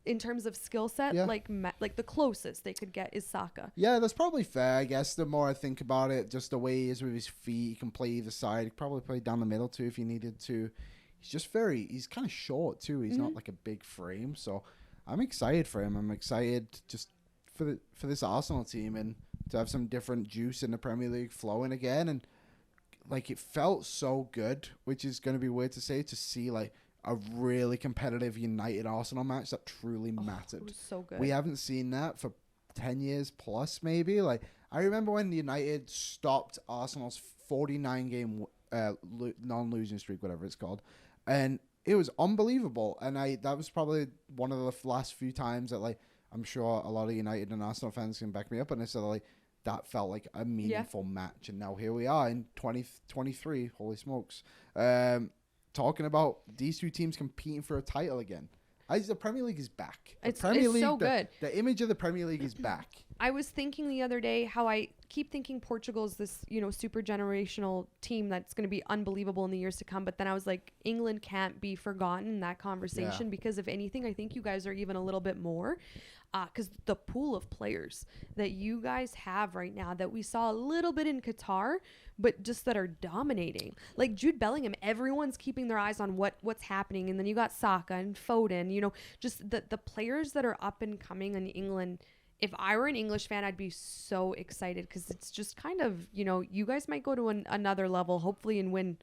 in terms of skill set, like the closest they could get is Saka. Yeah, that's probably fair, I guess. The more I think about it, just the way he is with his feet, he can play either side. He could probably play down the middle too if he needed to. He's kind of short too. He's not like a big frame. So I'm excited for him. I'm excited just for this Arsenal team and to have some different juice in the Premier League flowing again. And like, it felt so good, which is going to be weird to say, to see like a really competitive United Arsenal match that truly mattered. It was so good. We haven't seen that for 10 years plus, maybe. Like, I remember when United stopped Arsenal's 49-game non-losing streak, whatever it's called, and it was unbelievable. And that was probably one of the last few times that, like, I'm sure a lot of United and Arsenal fans can back me up on this. So, like, that felt like a meaningful match. And now here we are in 2023. Holy smokes. Talking about these two teams competing for a title again. The Premier League is back. It's so good. The image of the Premier League is back. I was thinking the other day how I keep thinking Portugal's this, super generational team that's going to be unbelievable in the years to come. But then I was like, England can't be forgotten in that conversation because if anything, I think you guys are even a little bit more. Because the pool of players that you guys have right now that we saw a little bit in Qatar, but just that are dominating. Like Jude Bellingham, everyone's keeping their eyes on what's happening. And then you got Saka and Foden, just the players that are up and coming in England. If I were an English fan, I'd be so excited because it's just kind of, you guys might go to another level, hopefully, and win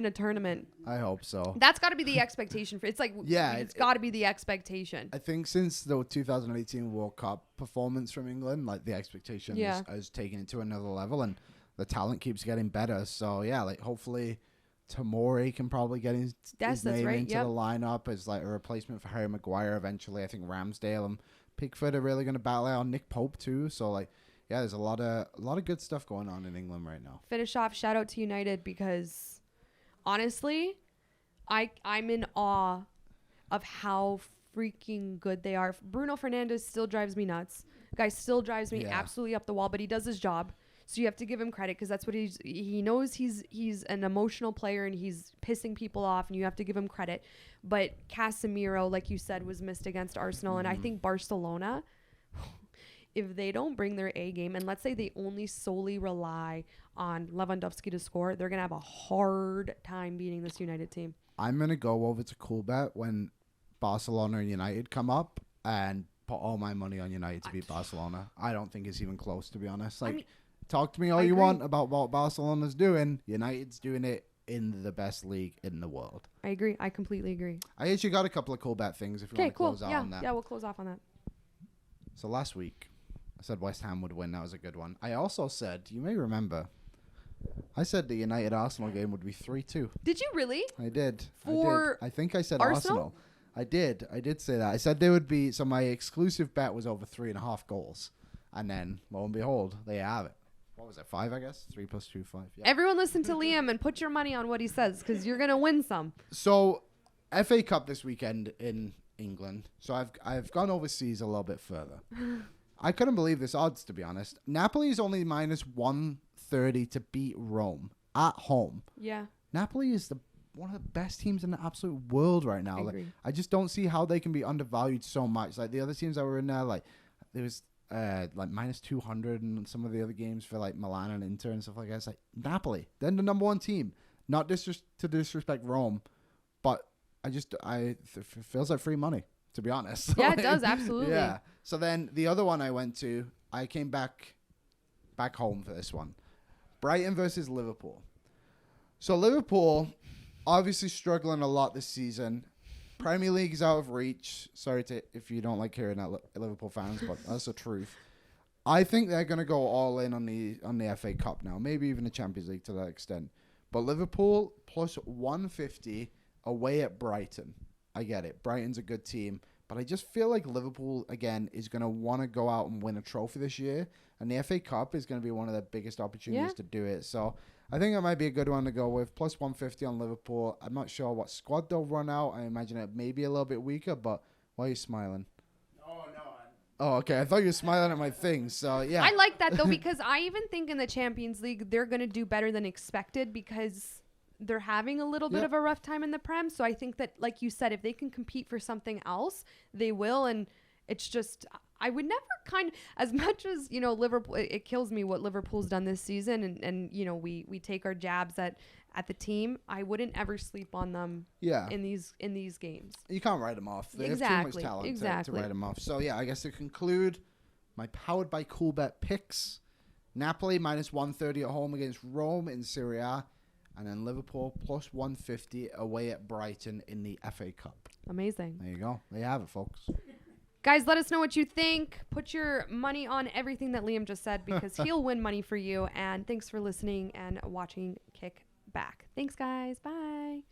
a tournament. I hope so. That's got to be the expectation for it's like it's got to be the expectation. I think since the 2018 World Cup performance from England, like the expectation has taken it to another level, and the talent keeps getting better. So yeah, like hopefully Tomori can probably get his name into the lineup as like a replacement for Harry Maguire eventually. I think Ramsdale and Pickford are really going to battle out. Nick Pope too. So like, yeah, there's a lot of good stuff going on in England right now. Finish off. Shout out to United because honestly, I'm in awe of how freaking good they are. Bruno Fernandes still drives me nuts. Guy still drives me absolutely up the wall, but he does his job. So you have to give him credit because that's what he knows. He's an emotional player and he's pissing people off, and you have to give him credit. But Casemiro, like you said, was missed against Arsenal, and I think Barcelona, if they don't bring their A game, and let's say they only solely rely on Lewandowski to score, they're gonna have a hard time beating this United team. I'm gonna go over to CoolBet when Barcelona and United come up and put all my money on United to beat Barcelona. I don't think it's even close, to be honest. Like, talk to me all you want about what Barcelona's doing. United's doing it in the best league in the world. I agree. I completely agree. I actually got a couple of CoolBet things if you want to close out on that. Yeah, we'll close off on that. So last week, I said West Ham would win. That was a good one. I also said, you may remember, I said the United-Arsenal game would be 3-2. Did you really? I did. I think I said Arsenal? I did say that. I said there would be, so my exclusive bet was over 3.5 goals. And then, lo and behold, they have it. What was it, 5, I guess? 3 + 2, 5. Yeah. Everyone listen to Liam and put your money on what he says because you're going to win some. So, FA Cup this weekend in England. So, I've gone overseas a little bit further. I couldn't believe this odds, to be honest. Napoli is only minus -30 to beat Rome at home. Yeah. Napoli is one of the best teams in the absolute world right now. Like, I just don't see how they can be undervalued so much. Like the other teams that were in there, like there was like -200 in some of the other games for like Milan and Inter and stuff like that. It's like Napoli, they're the number one team. Not to disrespect Rome, but it feels like free money, to be honest. Yeah, it does, absolutely. Yeah. So then the other one I went to, I came back home for this one. Brighton versus Liverpool. So Liverpool, obviously struggling a lot this season. Premier League is out of reach. Sorry if you don't like hearing that, Liverpool fans, but that's the truth. I think they're going to go all in on the FA Cup now, maybe even the Champions League to that extent. But Liverpool plus 150 away at Brighton. I get it. Brighton's a good team. But I just feel like Liverpool, again, is going to want to go out and win a trophy this year. And the FA Cup is going to be one of the biggest opportunities to do it. So I think that might be a good one to go with. Plus 150 on Liverpool. I'm not sure what squad they'll run out. I imagine it may be a little bit weaker. But why are you smiling? Oh, okay. I thought you were smiling at my thing. So, yeah. I like that, though, because I even think in the Champions League, they're going to do better than expected because they're having a little bit of a rough time in the Prem. So I think that, like you said, if they can compete for something else, they will. And it's just, I would never as much as, Liverpool, it kills me what Liverpool's done this season. And we take our jabs at the team. I wouldn't ever sleep on them in these games. You can't write them off. They have too much talent to write them off. So, yeah, I guess to conclude, my Powered by CoolBet picks, Napoli minus 130 at home against Rome in Serie A. And then Liverpool plus 150 away at Brighton in the FA Cup. Amazing. There you go. There you have it, folks. Guys, let us know what you think. Put your money on everything that Liam just said because he'll win money for you. And thanks for listening and watching Kick Back. Thanks, guys. Bye.